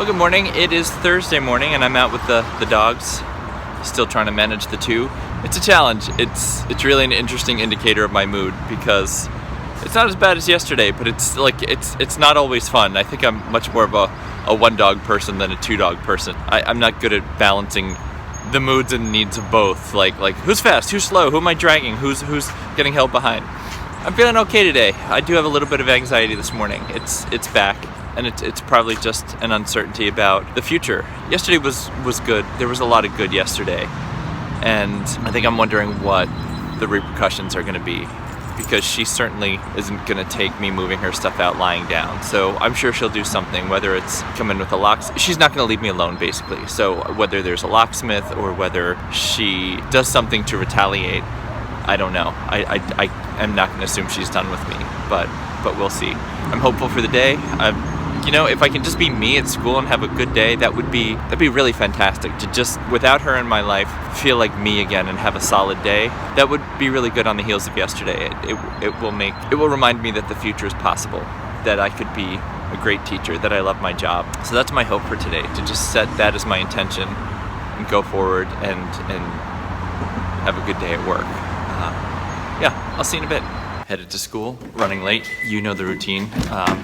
Well, good morning. It is Thursday morning and I'm out with the dogs. Still trying to manage the two. It's a challenge. It's really an interesting indicator of my mood because it's not as bad as yesterday, but it's not always fun. I think I'm much more of a one dog person than a two dog person. I'm not good at balancing the moods and needs of both. Like who's fast, who's slow, who am I dragging, who's getting held behind. I'm feeling okay today. I do have a little bit of anxiety this morning. It's back. And it's probably just an uncertainty about the future. Yesterday was good. There was a lot of good yesterday. And I think I'm wondering what the repercussions are going to be, because she certainly isn't going to take me moving her stuff out lying down. So I'm sure she'll do something, whether it's come in with a locksmith. She's not going to leave me alone, basically. So whether there's a locksmith or whether she does something to retaliate, I don't know. I am not going to assume she's done with me, but we'll see. I'm hopeful for the day. If I can just be me at school and have a good day, that'd be really fantastic. To just, without her in my life, feel like me again and have a solid day. That would be really good on the heels of yesterday. It will remind me that the future is possible, that I could be a great teacher, that I love my job. So that's my hope for today, to just set that as my intention and go forward and have a good day at work. I'll see you in a bit. Headed to school, running late. You know the routine.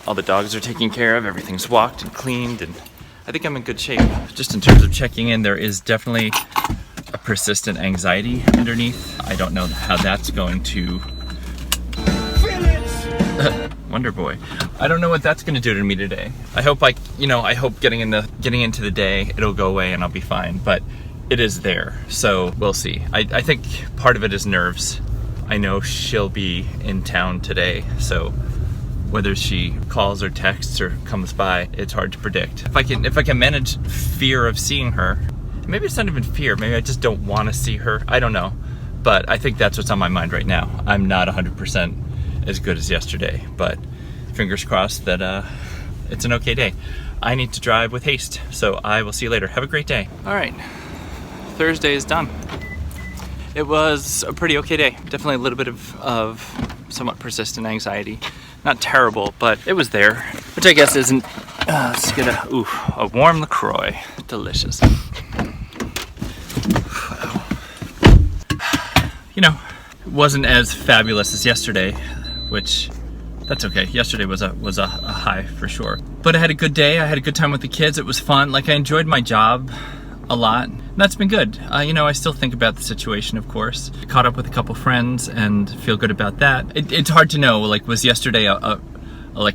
All the dogs are taken care of, everything's walked and cleaned, and I think I'm in good shape. Just in terms of checking in, there is definitely a persistent anxiety underneath. I don't know how that's going to... Wonder Boy. I don't know what that's going to do to me today. I hope getting into the day, it'll go away and I'll be fine, but it is there, so we'll see. I think part of it is nerves. I know she'll be in town today, so whether she calls or texts or comes by, it's hard to predict. If I can manage fear of seeing her, maybe it's not even fear, maybe I just don't want to see her, I don't know. But I think that's what's on my mind right now. I'm not 100% as good as yesterday, but fingers crossed that it's an okay day. I need to drive with haste, so I will see you later. Have a great day. All right, Thursday is done. It was a pretty okay day. Definitely a little bit of somewhat persistent anxiety. Not terrible, but it was there, which I guess isn't. Let's get a warm LaCroix. Delicious. It wasn't as fabulous as yesterday, which that's okay. Yesterday was a high for sure. But I had a good day. I had a good time with the kids. It was fun. I enjoyed my job a lot. That's been good. I still think about the situation, of course. Caught up with a couple friends and feel good about that. It's hard to know, was yesterday a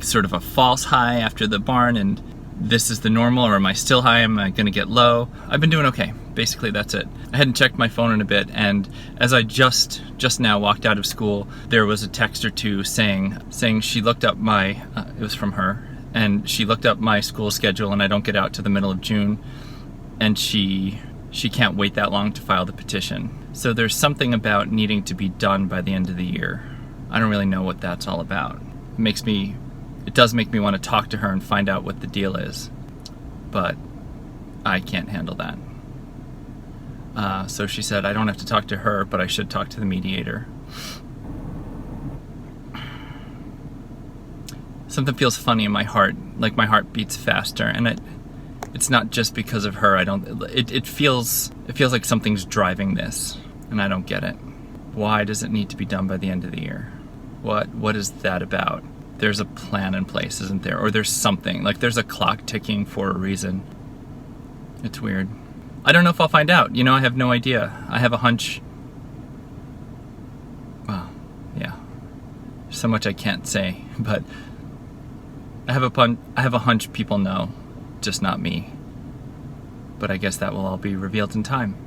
sort of a false high after the barn and this is the normal, or am I still high? Am I gonna get low? I've been doing okay. Basically, that's it. I hadn't checked my phone in a bit, and as I just now walked out of school, there was a text or two saying she looked up my, it was from her, and she looked up my school schedule and I don't get out to the middle of June. And she can't wait that long to file the petition. So there's something about needing to be done by the end of the year. I don't really know what that's all about. It does make me want to talk to her and find out what the deal is, but I can't handle that. So she said I don't have to talk to her, but I should talk to the mediator. Something feels funny in my heart, like my heart beats faster, and it's not just because of her. It feels like something's driving this, and I don't get it. Why does it need to be done by the end of the year? What is that about? There's a plan in place, isn't there? Or there's something, there's a clock ticking for a reason. It's weird. I don't know if I'll find out. I have no idea. I have a hunch. Well, yeah. There's so much I can't say, but I have a hunch people know. Just not me. But I guess that will all be revealed in time.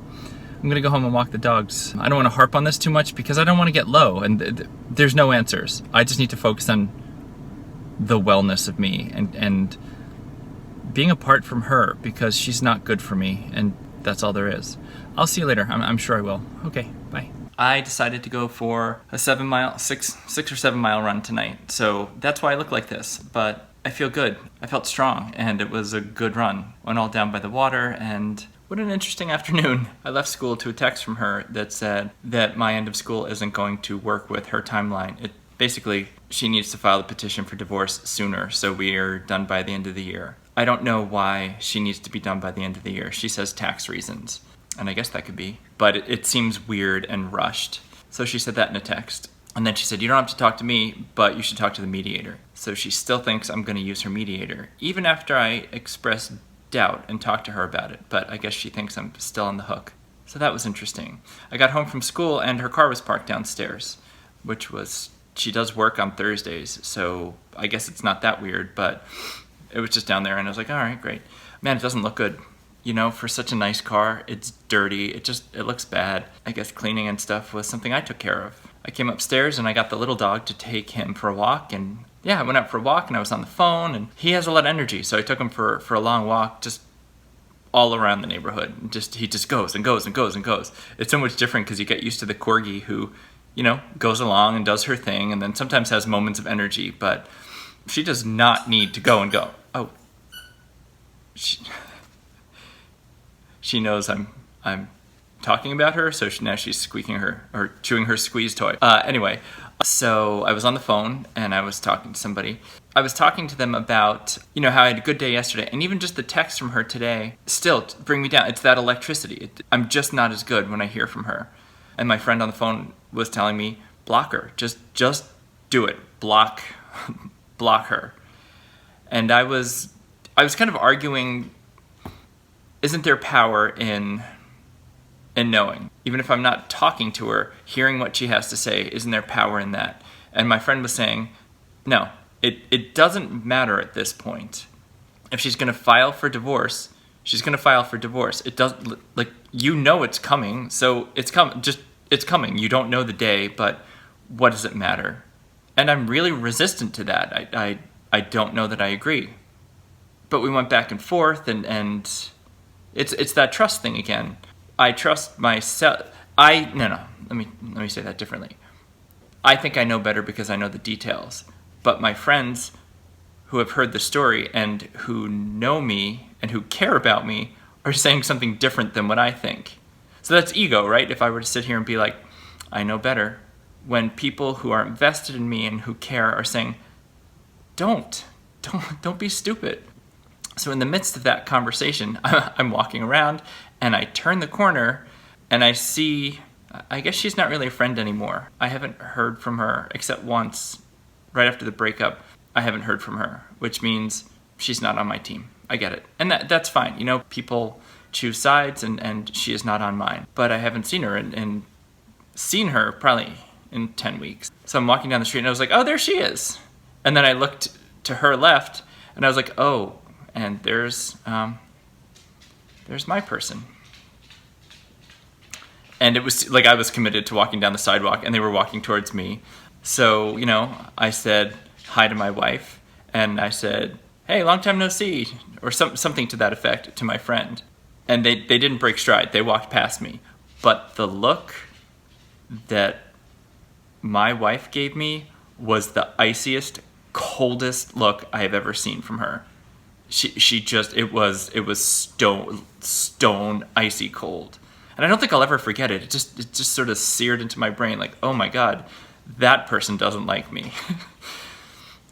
I'm gonna go home and walk the dogs. I don't want to harp on this too much because I don't want to get low, and there's no answers. I just need to focus on the wellness of me and being apart from her, because she's not good for me, and that's all there is. I'll see you later. I'm sure I will. Okay, bye. I decided to go for a 6 or 7 mile run tonight, so that's why I look like this, but I feel good. I felt strong, and it was a good run. Went all down by the water, and what an interesting afternoon. I left school to a text from her that said that my end of school isn't going to work with her timeline. Basically, she needs to file a petition for divorce sooner, so we are done by the end of the year. I don't know why she needs to be done by the end of the year. She says tax reasons, and I guess that could be, but it seems weird and rushed. So she said that in a text. And then she said, you don't have to talk to me, but you should talk to the mediator. So she still thinks I'm going to use her mediator, even after I express doubt and talk to her about it. But I guess she thinks I'm still on the hook. So that was interesting. I got home from school and her car was parked downstairs, which was, she does work on Thursdays, so I guess it's not that weird, but it was just down there and I was like, all right, great. Man, it doesn't look good. You know, for such a nice car, it's dirty. It looks bad. I guess cleaning and stuff was something I took care of. I came upstairs and I got the little dog to take him for a walk, and yeah, I went out for a walk and I was on the phone, and he has a lot of energy, so I took him for a long walk just all around the neighborhood. He just goes and goes and goes and goes. It's so much different because you get used to the corgi who, you know, goes along and does her thing and then sometimes has moments of energy, but she does not need to go and go. Oh. She knows I'm talking about her, so now she's squeaking or chewing her squeeze toy. Anyway, so I was on the phone and I was talking to somebody. I was talking to them about, you know, how I had a good day yesterday, and even just the text from her today still bring me down. It's that electricity. I'm just not as good when I hear from her. And my friend on the phone was telling me, block her. Just do it. Block her. And I was kind of arguing, isn't there power in knowing? Even if I'm not talking to her, hearing what she has to say, isn't there power in that? And my friend was saying, no, it doesn't matter at this point. If she's going to file for divorce, she's going to file for divorce. It doesn't, like, you know it's coming, so it's coming. You don't know the day, but what does it matter? And I'm really resistant to that. I don't know that I agree. But we went back and forth, and it's that trust thing again. I trust myself. No. Let me say that differently. I think I know better because I know the details. But my friends who have heard the story and who know me and who care about me are saying something different than what I think. So that's ego, right? If I were to sit here and be like, I know better, when people who are invested in me and who care are saying, don't be stupid. So in the midst of that conversation, I'm walking around and I turn the corner and I see, I guess she's not really a friend anymore. I haven't heard from her except once, right after the breakup. I haven't heard from her, which means she's not on my team. I get it. And that's fine. You know, people choose sides and she is not on mine. But I haven't seen her and seen her probably in 10 weeks. So I'm walking down the street and I was like, oh, there she is. And then I looked to her left and I was like, oh, and there's my person. And it was like I was committed to walking down the sidewalk and they were walking towards me. So, you know, I said hi to my wife and I said, hey, long time no see, or something to that effect to my friend. And they didn't break stride. They walked past me. But the look that my wife gave me was the iciest, coldest look I have ever seen from her. She just, it was stone icy cold. And I don't think I'll ever forget it. It just sort of seared into my brain like, oh my God, that person doesn't like me.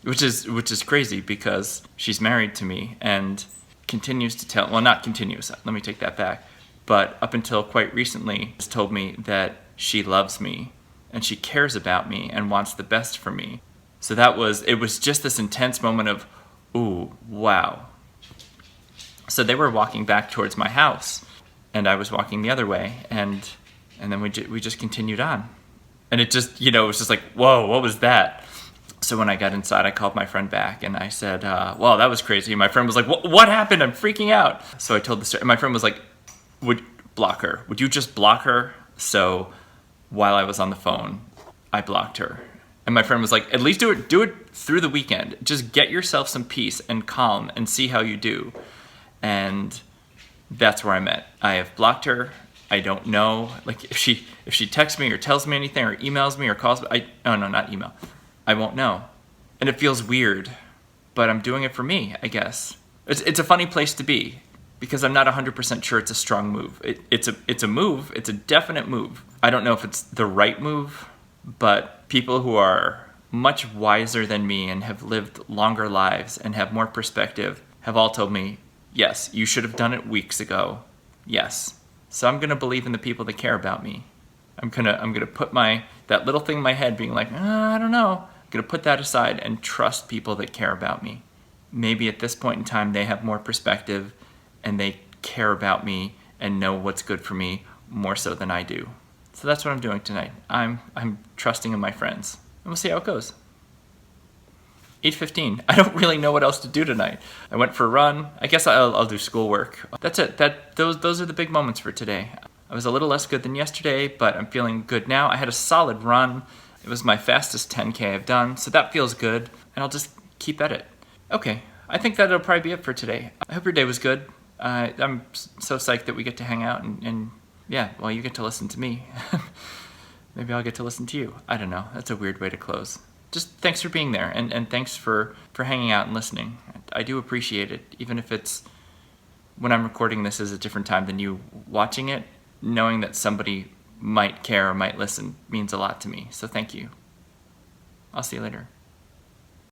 which is crazy because she's married to me and continues to tell, well, not continues, let me take that back, but up until quite recently has told me that she loves me and she cares about me and wants the best for me. So it was just this intense moment of, ooh, wow. So they were walking back towards my house and I was walking the other way and then we just continued on. And it just, you know, it was just like, whoa, what was that? So when I got inside, I called my friend back and I said, well, that was crazy. My friend was like, what happened? I'm freaking out. So I told the story. And my friend was like, block her. Would you just block her? So while I was on the phone, I blocked her. And my friend was like, at least do it through the weekend. Just get yourself some peace and calm and see how you do. And that's where I'm at. I have blocked her. I don't know. Like if she texts me or tells me anything or emails me or calls me, not email. I won't know. And it feels weird, but I'm doing it for me, I guess. It's a funny place to be because I'm not 100% sure it's a strong move. It's a move. It's a definite move. I don't know if it's the right move, but people who are much wiser than me and have lived longer lives and have more perspective have all told me, yes, you should have done it weeks ago. Yes. So I'm gonna believe in the people that care about me. I'm gonna put that little thing in my head being like, I don't know. I'm gonna put that aside and trust people that care about me. Maybe at this point in time they have more perspective and they care about me and know what's good for me more so than I do. So that's what I'm doing tonight. I'm trusting in my friends. And we'll see how it goes. 8:15. I don't really know what else to do tonight. I went for a run. I guess I'll do schoolwork. That's it. Those are the big moments for today. I was a little less good than yesterday, but I'm feeling good now. I had a solid run. It was my fastest 10K I've done, so that feels good, and I'll just keep at it. Okay, I think that'll probably be it for today. I hope your day was good. I'm so psyched that we get to hang out, and yeah, well, you get to listen to me. Maybe I'll get to listen to you. I don't know. That's a weird way to close. Just thanks for being there, and thanks for hanging out and listening. I do appreciate it, even if it's when I'm recording this is a different time than you watching it. Knowing that somebody might care or might listen means a lot to me. So thank you. I'll see you later.